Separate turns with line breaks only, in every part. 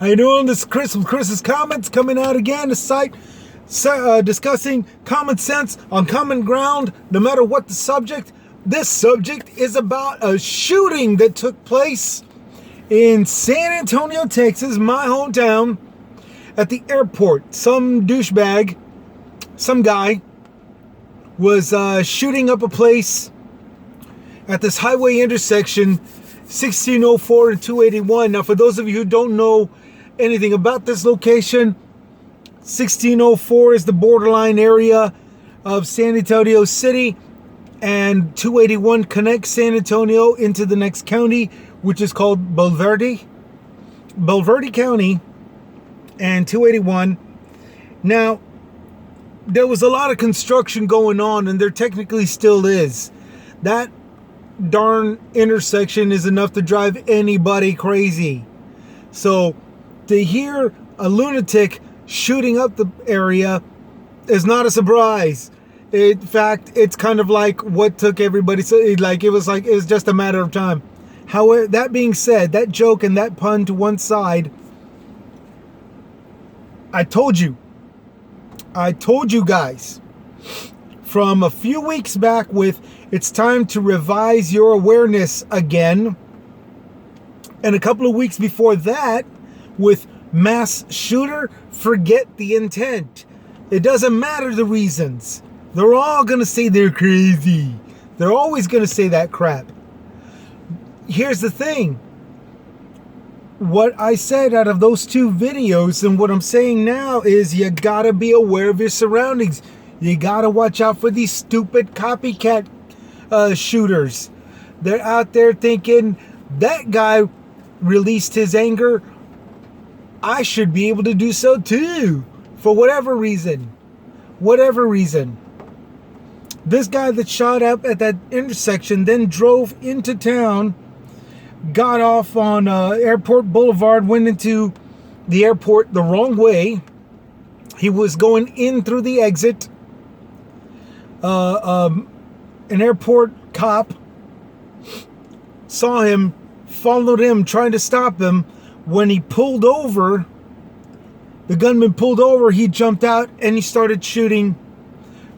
How you doing? This is Chris from Chris's Comments coming out again. A site discussing common sense on common ground, no matter what the subject. This subject is about a shooting that took place in San Antonio, Texas, my hometown, at the airport. Some douchebag, some guy, was shooting up a place at this highway intersection, 1604 and 281. Now, for those of you who don't know anything about this location, 1604 is the borderline area of San Antonio City, and 281 connects San Antonio into the next county, which is called Bulverde County, and 281. Now, there was a lot of construction going on, and there technically still is. That darn intersection is enough to drive anybody crazy. So to hear a lunatic shooting up the area is not a surprise. In fact, it's kind of like what took everybody, so it was just a matter of time. However, that being said, that joke and that pun to one side, I told you guys from a few weeks back with it's time to revise your awareness again, and a couple of weeks before that with mass shooter, forget the intent. It doesn't matter the reasons. They're all going to say they're crazy. They're always going to say that crap. Here's the thing. What I said out of those two videos and what I'm saying now is you got to be aware of your surroundings. You got to watch out for these stupid copycat shooters. They're out there thinking, that guy released his anger, I should be able to do so too, for whatever reason. This guy that shot up at that intersection then drove into town, got off on Airport Boulevard, went into the airport the wrong way. He was going in through the exit. An airport cop saw him, followed him, trying to stop him. When he pulled over, the gunman pulled over, he jumped out and he started shooting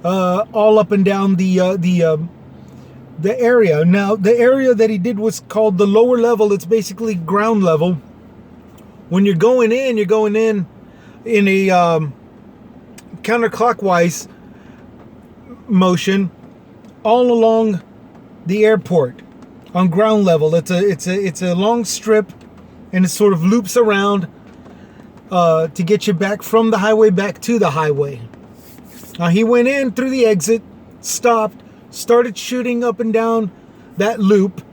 all up and down the area. Now, the area that he did was called the lower level. It's basically ground level. When you're going in in a counterclockwise motion all along the airport on ground level. It's a long strip, and it sort of loops around to get you back from the highway back to the highway. Now, he went in through the exit, stopped, started shooting up and down that loop.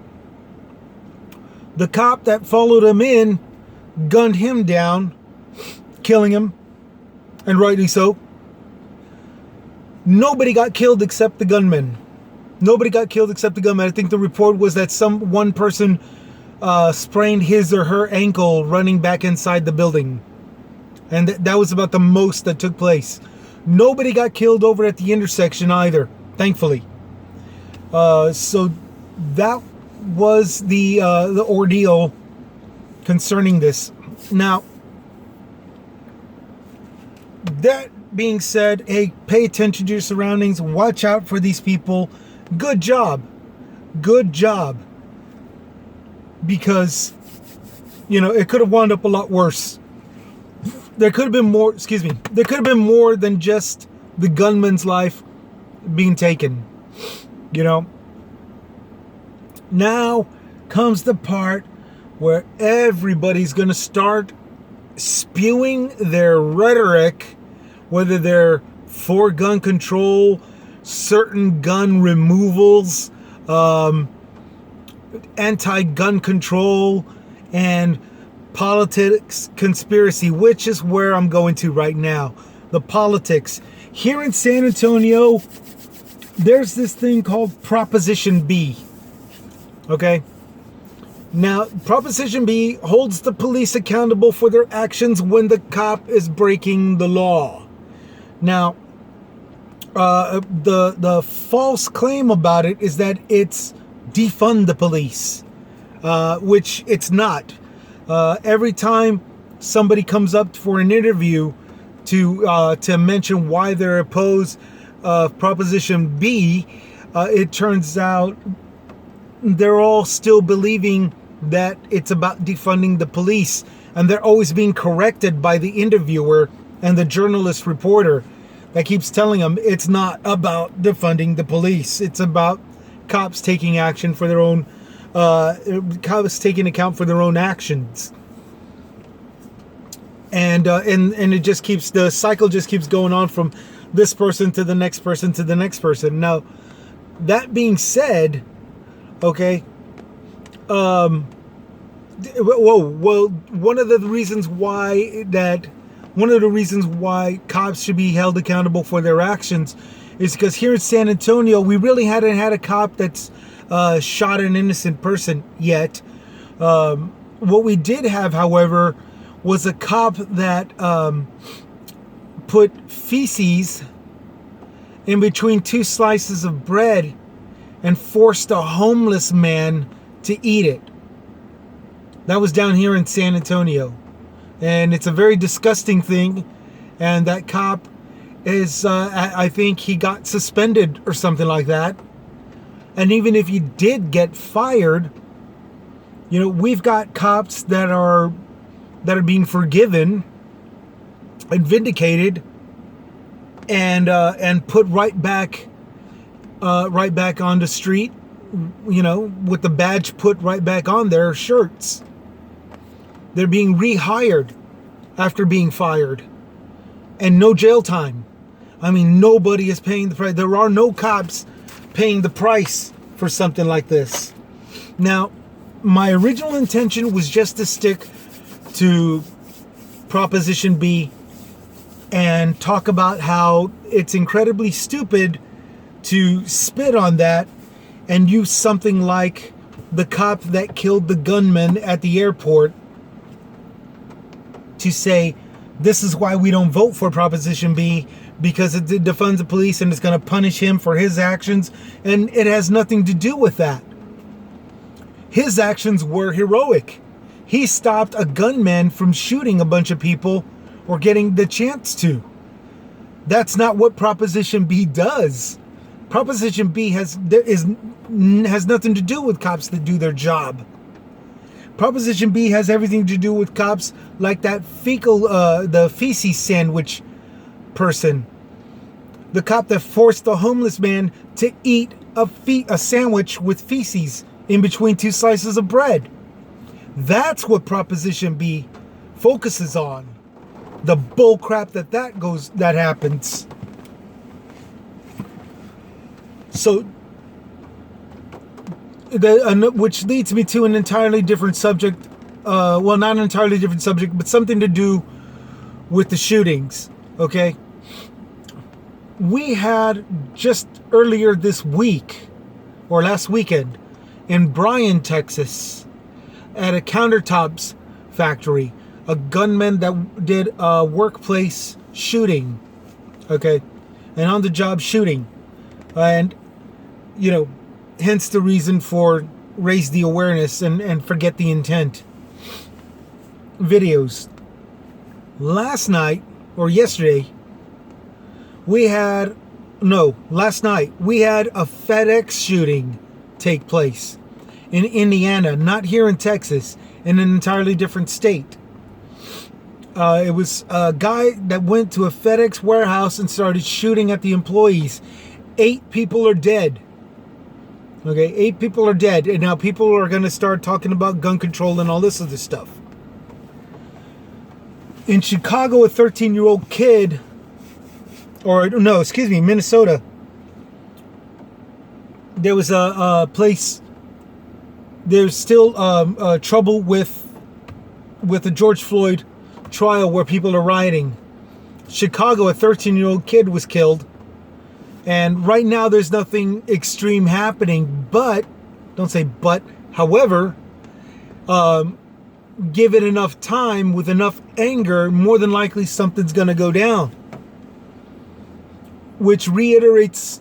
The cop that followed him in gunned him down, killing him, and rightly so. Nobody got killed except the gunman. I think the report was that one person sprained his or her ankle running back inside the building. And that was about the most that took place. Nobody got killed over at the intersection either, thankfully. So that was the ordeal concerning this. Now, that being said, hey, pay attention to your surroundings. Watch out for these people. Good job. Because, it could have wound up a lot worse. There could have been more, there could have been more than just the gunman's life being taken. Now comes the part where everybody's going to start spewing their rhetoric, whether they're for gun control, certain gun removals, anti-gun control, and politics conspiracy, which is where I'm going to right now. The politics. Here in San Antonio, there's this thing called Proposition B. Okay? Now, Proposition B holds the police accountable for their actions when the cop is breaking the law. Now, the false claim about it is that it's defund the police, which it's not. Every time somebody comes up for an interview to mention why they're opposed Proposition B, it turns out they're all still believing that it's about defunding the police, and they're always being corrected by the interviewer and the journalist reporter that keeps telling them it's not about defunding the police. It's about cops taking action for their own, cops taking account for their own actions. And it just keeps, the cycle just keeps going on from this person to the next person to the next person. Now, that being said, okay, well, one of the reasons why cops should be held accountable for their actions is because here in San Antonio, we really hadn't had a cop that's shot an innocent person yet. What we did have, however, was a cop that put feces in between two slices of bread and forced a homeless man to eat it. That was down here in San Antonio. And it's a very disgusting thing. And that cop is, I think he got suspended or something like that. And even if he did get fired, you know, we've got cops that are being forgiven and vindicated and put right back on the street, you know, with the badge put right back on their shirts. They're being rehired after being fired, and no jail time. I mean, nobody is paying the price. There are no cops paying the price for something like this. Now, my original intention was just to stick to Proposition B and talk about how it's incredibly stupid to spit on that and use something like the cop that killed the gunman at the airport to say, this is why we don't vote for Proposition B, because it defunds the police and it's going to punish him for his actions, and it has nothing to do with that. His actions were heroic. He stopped a gunman from shooting a bunch of people or getting the chance to. That's not what Proposition B does. Proposition B has nothing to do with cops that do their job. Proposition B has everything to do with cops like that the feces sandwich person. The cop that forced the homeless man to eat a sandwich with feces in between two slices of bread. That's what Proposition B focuses on. The bull crap that happens. So, which leads me to an entirely different subject. Well, not an entirely different subject, but something to do with the shootings. Okay. We had just earlier this week, or last weekend, in Bryan, Texas, at a countertops factory, a gunman that did a workplace shooting. Okay. An on-the-job shooting. And, you know, hence the reason for raise the awareness and forget the intent videos. Last night, or yesterday, last night, we had a FedEx shooting take place in Indiana, not here in Texas, in an entirely different state. It was a guy that went to a FedEx warehouse and started shooting at the employees. 8 people are dead. Okay, 8 people are dead. And now people are going to start talking about gun control and all this other stuff. In Chicago, a 13-year-old kid, Minnesota, there was a place, there's still trouble with the George Floyd trial where people are rioting. Chicago, a 13-year-old kid was killed. And right now there's nothing extreme happening, but, don't say but, however, give it enough time with enough anger, more than likely something's going to go down. Which reiterates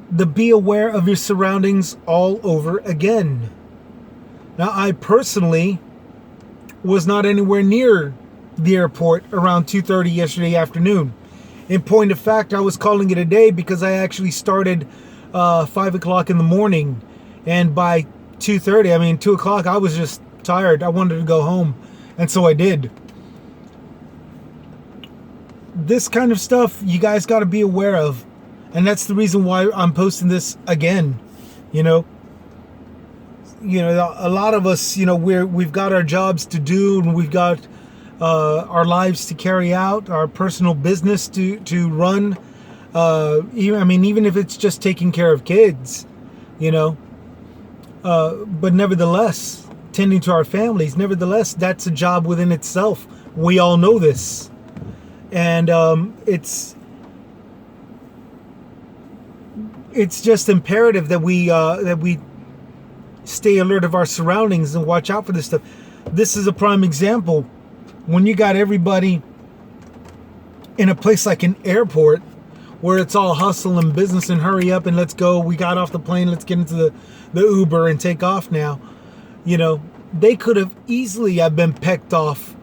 the be aware of your surroundings all over again. Now, I personally was not anywhere near the airport around 2:30 yesterday afternoon. In point of fact, I was calling it a day because I actually started 5 o'clock in the morning, and by 2:30, I mean 2 o'clock, I was just tired. I wanted to go home, and so I did. This kind of stuff you guys got to be aware of, and that's the reason why I'm posting this again. You know, a lot of us, we've got our jobs to do, and we've got our lives to carry out, our personal business to run. Even if it's just taking care of kids, but nevertheless, tending to our families, nevertheless, that's a job within itself. We all know this. And it's just imperative that we stay alert of our surroundings and watch out for this stuff. This is a prime example. When you got everybody in a place like an airport where it's all hustle and business and hurry up and let's go, we got off the plane, let's get into the Uber and take off now. They could have easily have been pecked off,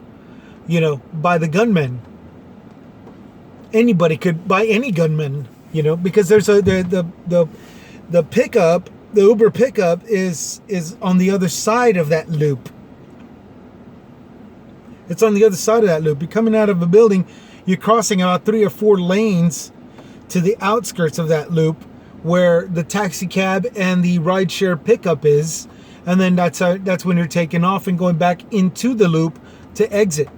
by the gunmen. Anybody could, by any gunman, because there's the pickup, the Uber pickup is on the other side of that loop. It's on the other side of that loop. You're coming out of a building, you're crossing about 3 or 4 lanes to the outskirts of that loop where the taxi cab and the rideshare pickup is, and then that's when you're taking off and going back into the loop to exit.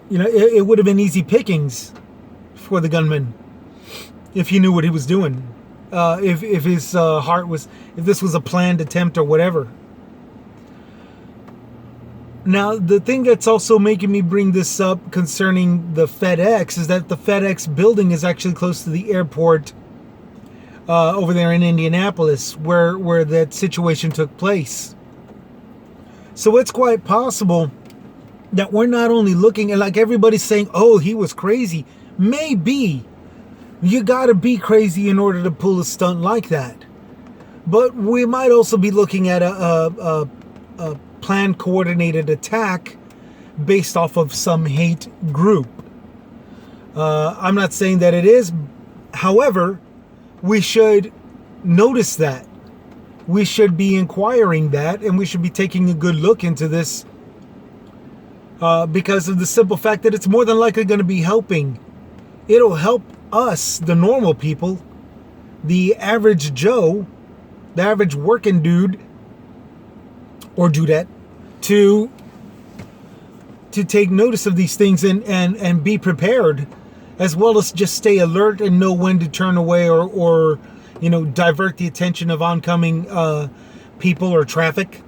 It would have been easy pickings for the gunman if he knew what he was doing. If his heart was, if this was a planned attempt or whatever. Now, the thing that's also making me bring this up concerning the FedEx is that the FedEx building is actually close to the airport over there in Indianapolis, where that situation took place. So it's quite possible that we're not only looking at, like everybody's saying, oh, he was crazy. Maybe. You gotta be crazy in order to pull a stunt like that. But we might also be looking at a planned coordinated attack based off of some hate group. I'm not saying that it is. However, we should notice that. We should be inquiring that, and we should be taking a good look into this because of the simple fact that it's more than likely going to be helping. It'll help us, the normal people, the average Joe, the average working dude or dudette, to take notice of these things and be prepared, as well as just stay alert and know when to turn away or divert the attention of oncoming people or traffic.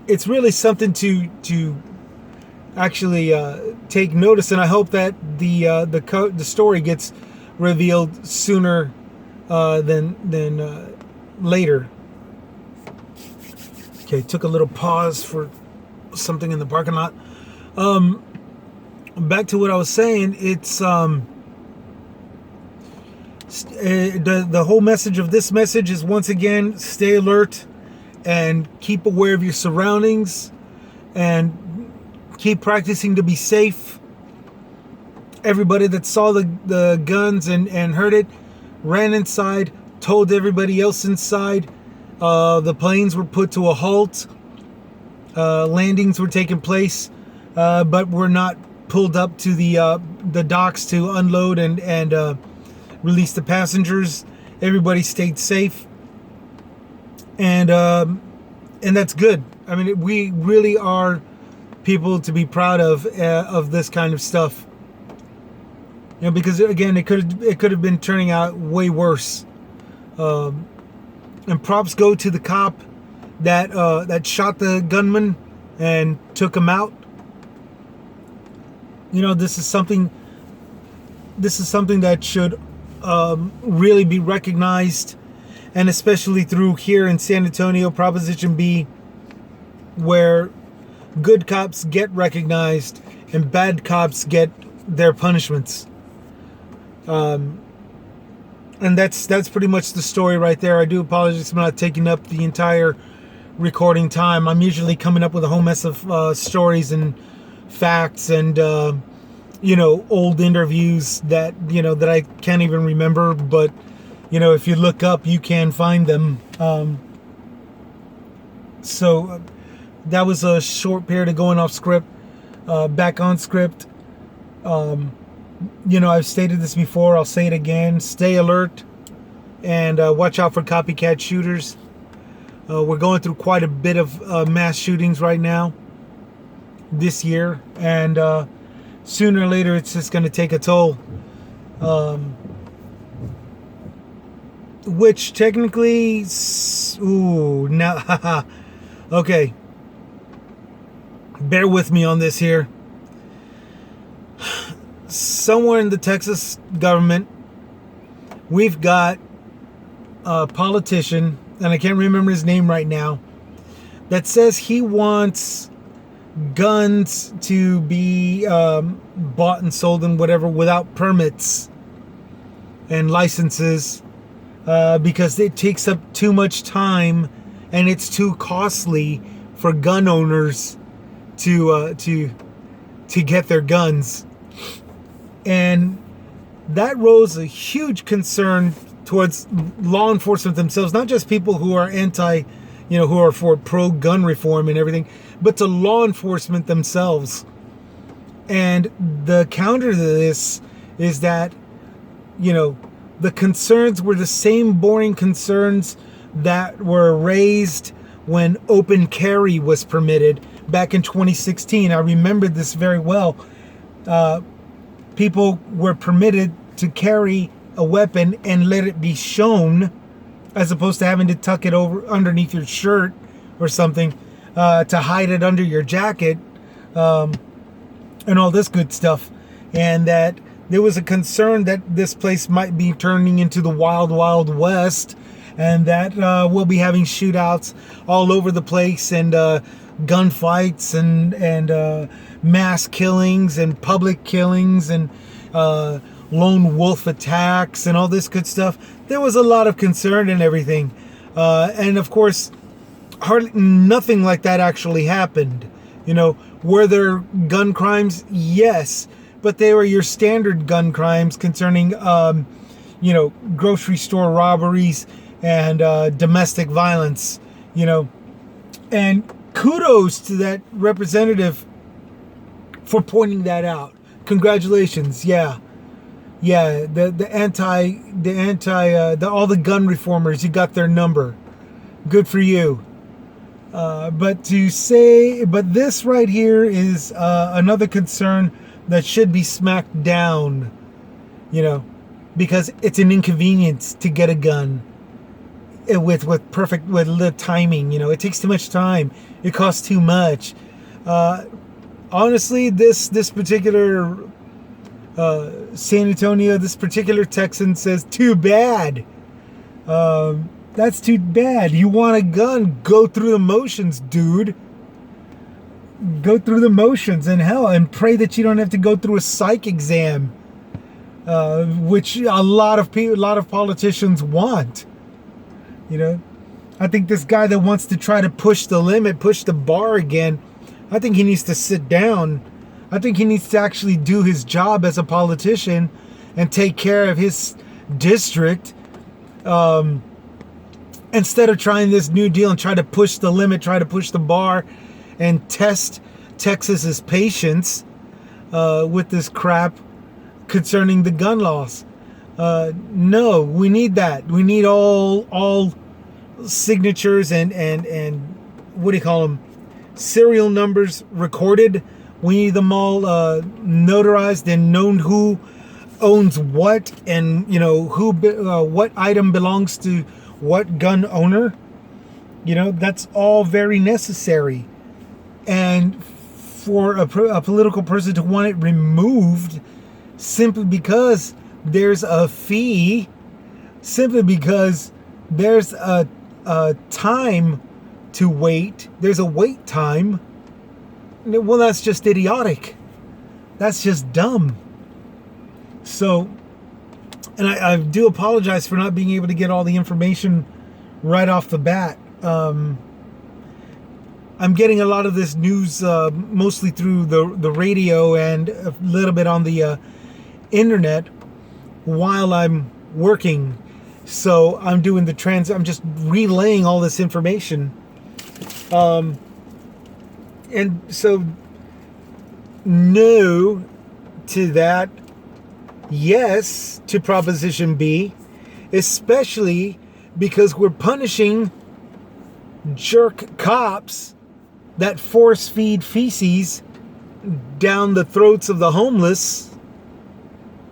It's really something to actually take notice, and I hope that the story gets revealed sooner than later. Okay, took a little pause for something in the parking lot. Back to what I was saying. It's the whole message of this message is, once again, stay alert and keep aware of your surroundings and keep practicing to be safe. Everybody that saw the guns and heard it ran inside, told everybody else inside. The planes were put to a halt. Landings were taking place, but were not pulled up to the docks to unload and release the passengers. Everybody stayed safe, and that's good. I mean, we really are people to be proud of this kind of stuff. Because again, it could have been turning out way worse. And props go to the cop that shot the gunman and took him out. This is something that should really be recognized, and especially through here in San Antonio, Proposition B, where good cops get recognized and bad cops get their punishments. And that's pretty much the story right there. I do apologize for not taking up the entire recording time. I'm usually coming up with a whole mess of stories and facts and old interviews that that I can't even remember, but if you look up, you can find them. So that was a short period of going off script, back on script. I've stated this before, I'll say it again: stay alert and watch out for copycat shooters. We're going through quite a bit of mass shootings right now this year, and sooner or later it's just going to take a toll. Which technically, now, okay, bear with me on this here. Somewhere in the Texas government, we've got a politician, and I can't remember his name right now, that says he wants guns to be bought and sold and whatever without permits and licenses, because it takes up too much time and it's too costly for gun owners to get their guns. And that rose a huge concern towards law enforcement themselves, not just people who are who are for pro-gun reform and everything, but to law enforcement themselves. And the counter to this is that, the concerns were the same boring concerns that were raised when open carry was permitted back in 2016. I remember this very well. People were permitted to carry a weapon and let it be shown, as opposed to having to tuck it over underneath your shirt or something, to hide it under your jacket, and all this good stuff. And that there was a concern that this place might be turning into the wild, wild west, and that we'll be having shootouts all over the place, and gunfights and mass killings and public killings and lone wolf attacks and all this good stuff. There was a lot of concern and everything, and of course hardly nothing like that actually happened. Were there gun crimes? Yes, but they were your standard gun crimes concerning grocery store robberies and domestic violence. And kudos to that representative for pointing that out. Congratulations. Yeah, all the gun reformers, you got their number. Good for you. But this right here is another concern that should be smacked down, because it's an inconvenience to get a gun with the timing. It takes too much time. It costs too much. Honestly, this particular San Antonio, this particular Texan says, too bad. That's too bad. You want a gun? Go through the motions, dude. Go through the motions and pray that you don't have to go through a psych exam, which a lot of politicians want. I think this guy that wants to try to push the limit, push the bar again, I think he needs to sit down. I think he needs to actually do his job as a politician and take care of his district, instead of trying this new deal and try to push the limit, try to push the bar and test Texas's patience with this crap concerning the gun laws. No, we need that. We need all signatures and what do you call them? Serial numbers recorded. We need them all notarized and known who owns what, and what item belongs to what gun owner. That's all very necessary. And for a political person to want it removed simply because there's a fee, simply because there's a time to wait, there's a wait time, well, that's just idiotic. That's just dumb. So, and I do apologize for not being able to get all the information right off the bat. I'm getting a lot of this news mostly through the radio and a little bit on the internet while I'm working. So I'm doing I'm just relaying all this information. And so no to that, yes to Proposition B, especially because we're punishing jerk cops that force feed feces down the throats of the homeless.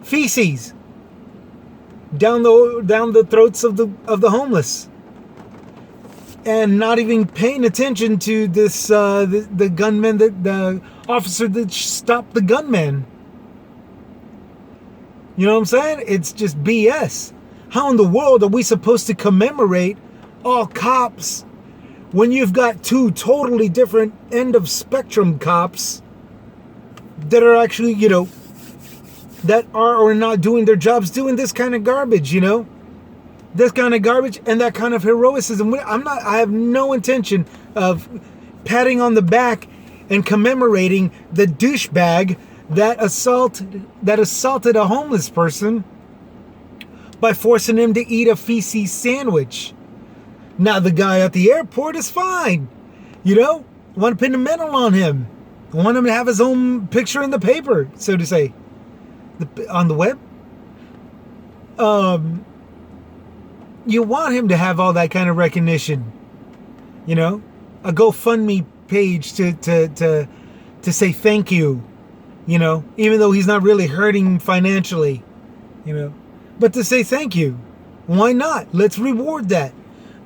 Feces down the throats of the homeless, and not even paying attention to this the gunman, the officer that stopped the gunman. You know what I'm saying? It's just BS. How in the world are we supposed to commemorate all cops when you've got two totally different end of spectrum cops that are actually, that are or not doing their jobs, doing this kind of garbage, this kind of garbage and that kind of heroism. I have no intention of patting on the back and commemorating the douchebag that assaulted a homeless person by forcing him to eat a feces sandwich. Now the guy at the airport is fine, want to pin a medal on him. I want him to have his own picture in the paper, so to say, on the web. You want him to have all that kind of recognition, a GoFundMe page to say thank you, even though he's not really hurting financially, but to say thank you. Why not? Let's reward that.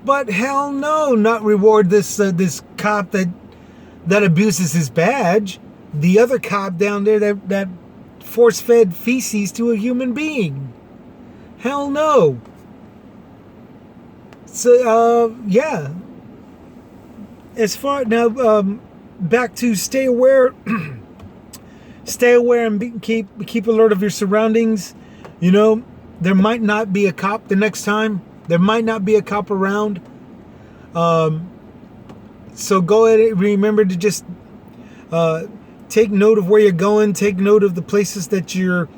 But hell no, not reward this cop that abuses his badge. The other cop down there that force-fed feces to a human being. Hell no. So yeah. As far now, back to stay aware. Stay aware and keep alert of your surroundings. There might not be a cop the next time. There might not be a cop around. So go ahead and remember to just take note of where you're going. Take note of the places that you're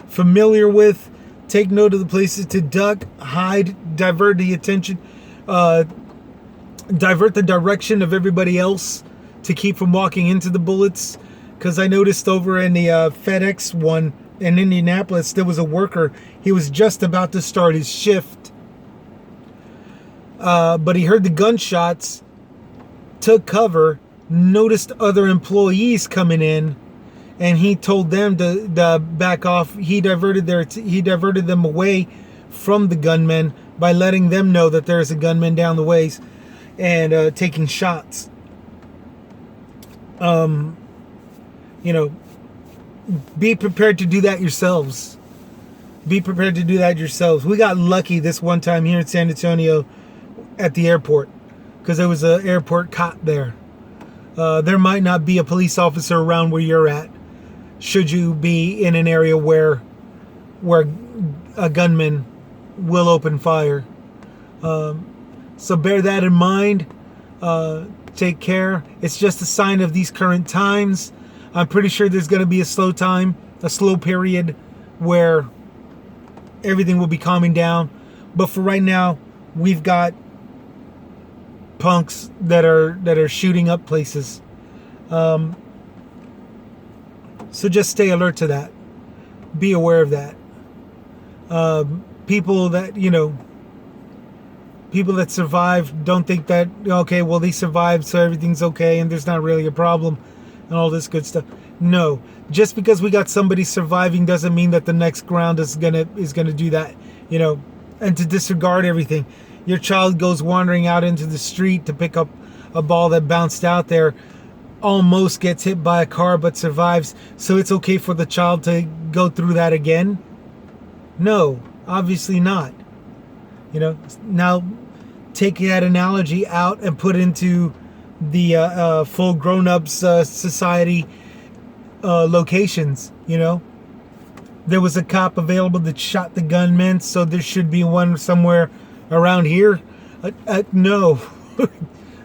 familiar with. Take note of the places to duck, hide, divert the attention, divert the direction of everybody else to keep from walking into the bullets. Because I noticed over in the FedEx one in Indianapolis, there was a worker. He was just about to start his shift. But he heard the gunshots, took cover, noticed other employees coming in, and he told them to back off. He diverted them away from the gunmen by letting them know that there's a gunman down the ways and taking shots. Be prepared to do that yourselves. Be prepared to do that yourselves. We got lucky this one time here in San Antonio at the airport because there was an airport cop there. There might not be a police officer around where you're at, should you be in an area where a gunman will open fire. So bear that in mind. Take care. It's just a sign of these current times. I'm pretty sure there's going to be a slow period where everything will be calming down. But for right now, we've got punks that are shooting up places. So just stay alert to that. Be aware of that. People that survive don't think that, okay, well, they survived, so everything's okay and there's not really a problem and all this good stuff. No, just because we got somebody surviving doesn't mean that the next ground is gonna do that, and to disregard everything. Your child goes wandering out into the street to pick up a ball that bounced out there, almost gets hit by a car but survives, so it's okay for the child to go through that again? No, obviously not. Now take that analogy out and put into the full grown-ups society locations. There was a cop available that shot the gunman, so there should be one somewhere around here. No.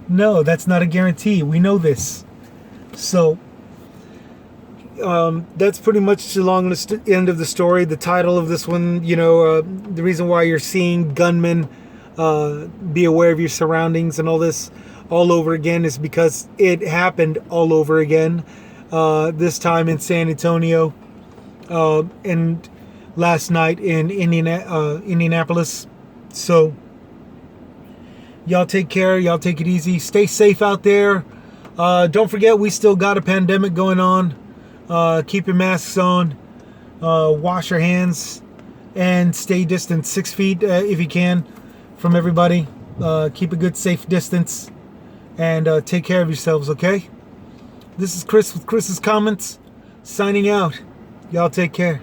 No, that's not a guarantee. We know this. So that's pretty much along the end of the story. The title of this one, the reason why you're seeing gunmen, be aware of your surroundings and all this all over again is because it happened all over again. This time in San Antonio, and last night in Indianapolis. So y'all take care. Y'all take it easy. Stay safe out there. Don't forget, we still got a pandemic going on. Keep your masks on. Wash your hands. And stay distant 6 feet if you can from everybody. Keep a good safe distance. And take care of yourselves, okay? This is Chris with Chris's Comments. Signing out. Y'all take care.